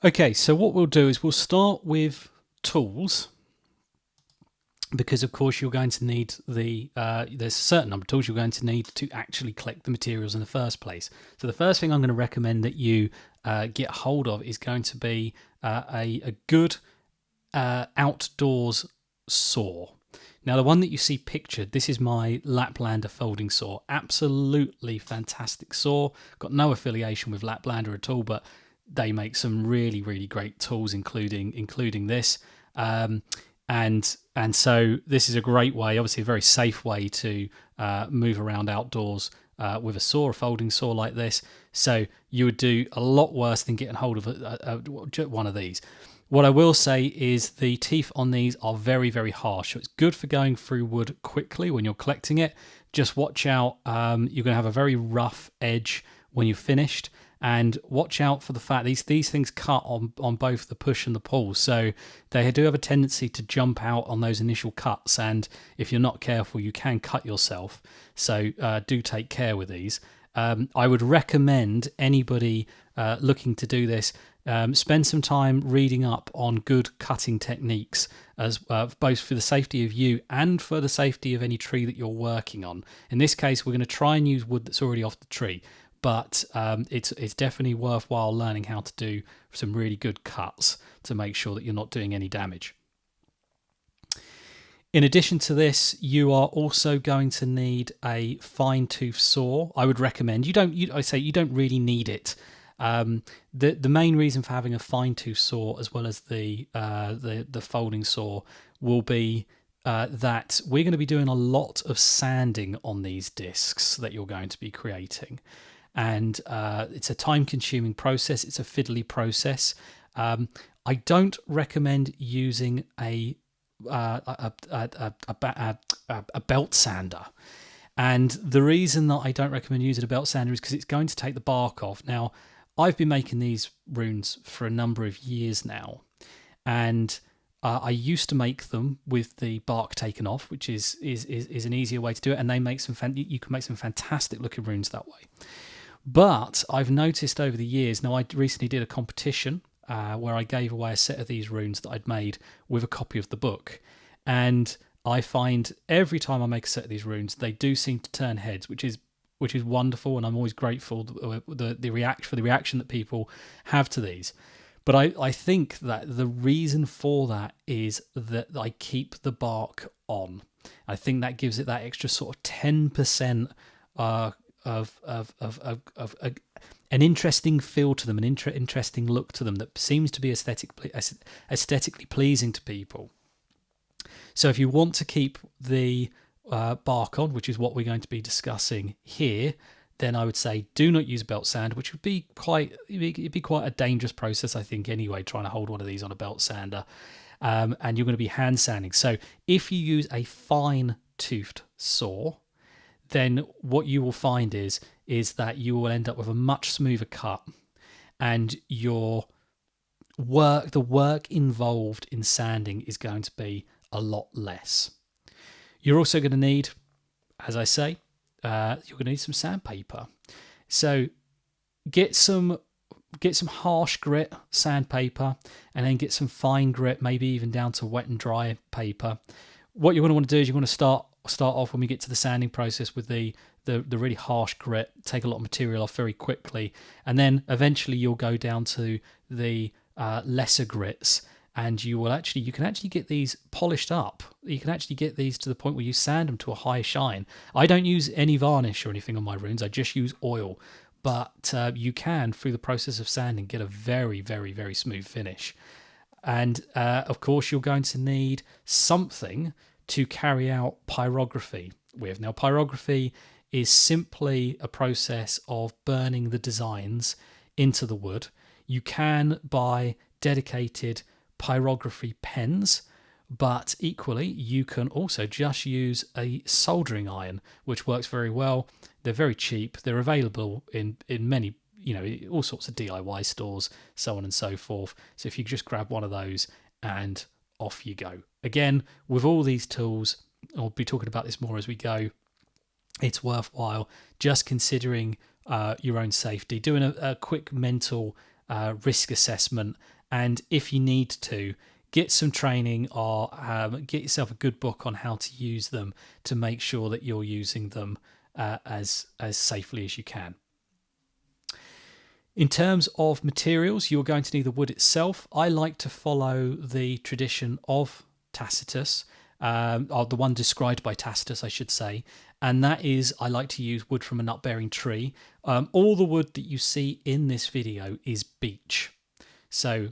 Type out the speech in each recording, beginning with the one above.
Okay, so what we'll do is we'll start with tools, because of course you're going to need there's a certain number of tools you're going to need to actually collect the materials in the first place. So the first thing I'm going to recommend that you get hold of is going to be a good outdoors saw. Now, the one that you see pictured, this is my Laplander folding saw. Absolutely fantastic saw. Got no affiliation with Laplander at all, but they make some really, really great tools, including this. And so this is a great way, obviously a very safe way to move around outdoors with a saw, a folding saw like this. So you would do a lot worse than getting hold of one of these. What I will say is the teeth on these are very, very harsh. So it's good for going through wood quickly when you're collecting it. Just watch out. You're going to have a very rough edge when you're finished. And watch out for the fact these things cut on both the push and the pull. So they do have a tendency to jump out on those initial cuts. And if you're not careful, you can cut yourself. So do take care with these. I would recommend anybody looking to do this spend some time reading up on good cutting techniques, as both for the safety of you and for the safety of any tree that you're working on. In this case, we're going to try and use wood that's already off the tree, but it's definitely worthwhile learning how to do some really good cuts to make sure that you're not doing any damage. In addition to this, you are also going to need a fine-tooth saw. I would recommend you don't really need it. The main reason for having a fine-tooth saw as well as the folding saw will be that we're going to be doing a lot of sanding on these discs that you're going to be creating, and it's a time-consuming process. It's a fiddly process. I don't recommend using a belt sander. And the reason that I don't recommend using a belt sander is because it's going to take the bark off. Now, I've been making these runes for a number of years now, and I used to make them with the bark taken off, which is an easier way to do it, and you can make some fantastic looking runes that way. But I've noticed over the years, now I recently did a competition where I gave away a set of these runes that I'd made with a copy of the book, and I find every time I make a set of these runes, they do seem to turn heads, which is wonderful, and I'm always grateful for the reaction that people have to these. But I think that the reason for that is that I keep the bark on. I think that gives it that extra sort of 10% of an interesting feel to them, an interesting look to them that seems to be aesthetically pleasing to people. So if you want to keep the bark on, which is what we're going to be discussing here, then I would say do not use a belt sander, which would be quite a dangerous process, I think, anyway, trying to hold one of these on a belt sander. And you're going to be hand sanding. So if you use a fine-toothed saw, then what you will find is that you will end up with a much smoother cut, and the work involved in sanding is going to be a lot less. You're also going to need, as I say, you're going to need some sandpaper. So get some harsh grit sandpaper, and then get some fine grit, maybe even down to wet and dry paper. What you're going to want to do is you're going to start off when we get to the sanding process with the really harsh grit, take a lot of material off very quickly, and then eventually you'll go down to the lesser grits, and you can actually get these polished up. You can actually get these to the point where you sand them to a high shine. I don't use any varnish or anything on my runes. I just use oil. But you can, through the process of sanding, get a very, very, very smooth finish. And of course, you're going to need something to carry out pyrography with. Now, pyrography is simply a process of burning the designs into the wood. You can buy dedicated pyrography pens, but equally you can also just use a soldering iron, which works very well. They're very cheap. They're available in many, all sorts of DIY stores, so on and so forth. So if you just grab one of those and off you go. Again, with all these tools, I'll be talking about this more as we go, it's worthwhile just considering your own safety, doing a quick mental risk assessment, and if you need to, get some training or get yourself a good book on how to use them to make sure that you're using them as safely as you can. In terms of materials, you're going to need the wood itself. I like to follow the tradition of Tacitus, or the one described by Tacitus, I should say, and that is I like to use wood from a nut-bearing tree. All the wood that you see in this video is beech. So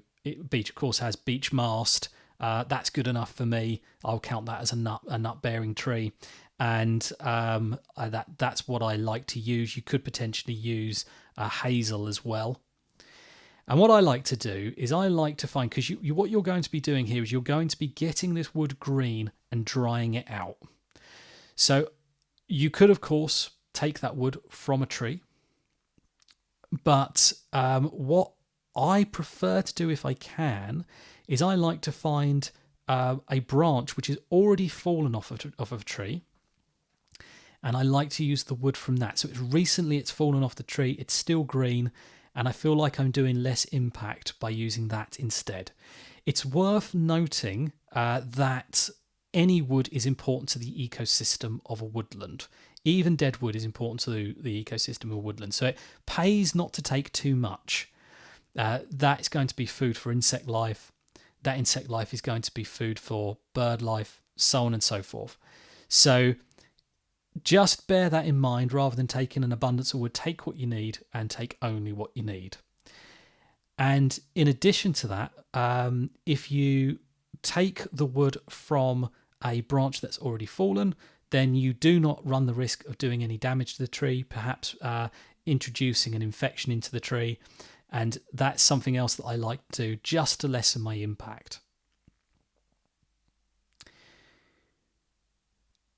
beech, of course, has beech mast. That's good enough for me. I'll count that as a nut-bearing tree, and that's what I like to use. You could potentially use hazel as well. And what I like to do is I like to find, because what you're going to be doing here is you're going to be getting this wood green and drying it out. So you could, of course, take that wood from a tree, but what I prefer to do, if I can, is I like to find a branch which has already fallen off of a tree, and I like to use the wood from that. So it's fallen off the tree, it's still green, and I feel like I'm doing less impact by using that instead. It's worth noting that any wood is important to the ecosystem of a woodland. Even dead wood is important to the ecosystem of a woodland, so it pays not to take too much. That's going to be food for insect life. That insect life is going to be food for bird life, so on and so forth. So just bear that in mind. Rather than taking an abundance of wood, take what you need and take only what you need. And in addition to that, if you take the wood from a branch that's already fallen, then you do not run the risk of doing any damage to the tree, perhaps introducing an infection into the tree. And that's something else that I like to do just to lessen my impact.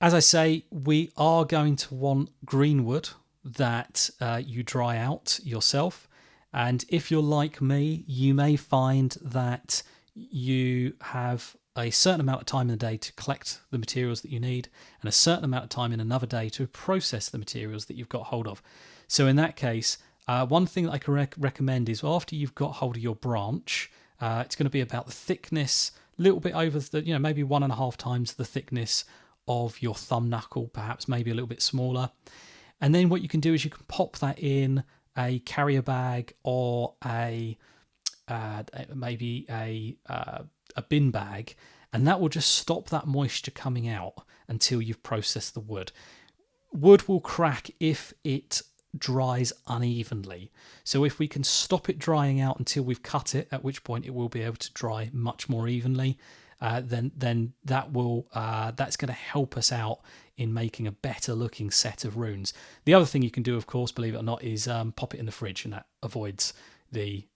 As I say, we are going to want green wood that you dry out yourself. And if you're like me, you may find that you have a certain amount of time in the day to collect the materials that you need and a certain amount of time in another day to process the materials that you've got hold of. So in that case, one thing that I can recommend is after you've got hold of your branch, it's going to be about the thickness, a little bit over the, maybe 1.5 times the thickness of your thumb knuckle, perhaps maybe a little bit smaller. And then what you can do is you can pop that in a carrier bag or maybe a bin bag, and that will just stop that moisture coming out until you've processed the wood. Wood will crack if it dries unevenly. So if we can stop it drying out until we've cut it, at which point it will be able to dry much more evenly, then that's going to help us out in making a better looking set of runes. The other thing you can do, of course, believe it or not, is pop it in the fridge, and that avoids the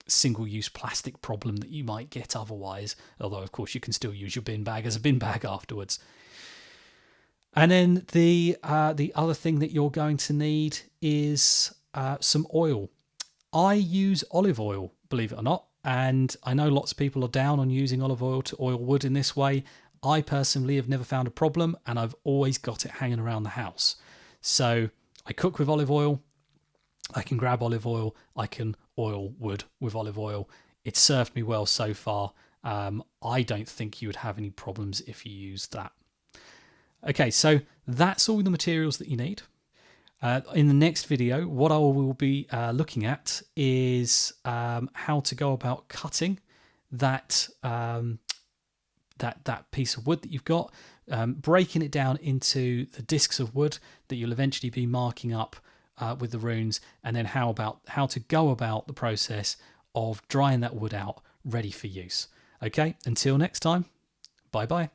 single-use plastic problem that you might get otherwise. Although, of course, you can still use your bin bag as a bin bag afterwards. And then the other thing that you're going to need is some oil. I use olive oil, believe it or not, and I know lots of people are down on using olive oil to oil wood in this way. I personally have never found a problem, and I've always got it hanging around the house. So I cook with olive oil. I can grab olive oil. I can oil wood with olive oil. It's served me well so far. I don't think you would have any problems if you used that. Okay, so that's all the materials that you need. In the next video, what I will be looking at is how to go about cutting that that piece of wood that you've got, breaking it down into the discs of wood that you'll eventually be marking up with the runes, and then how to go about the process of drying that wood out ready for use. Okay, until next time, bye bye.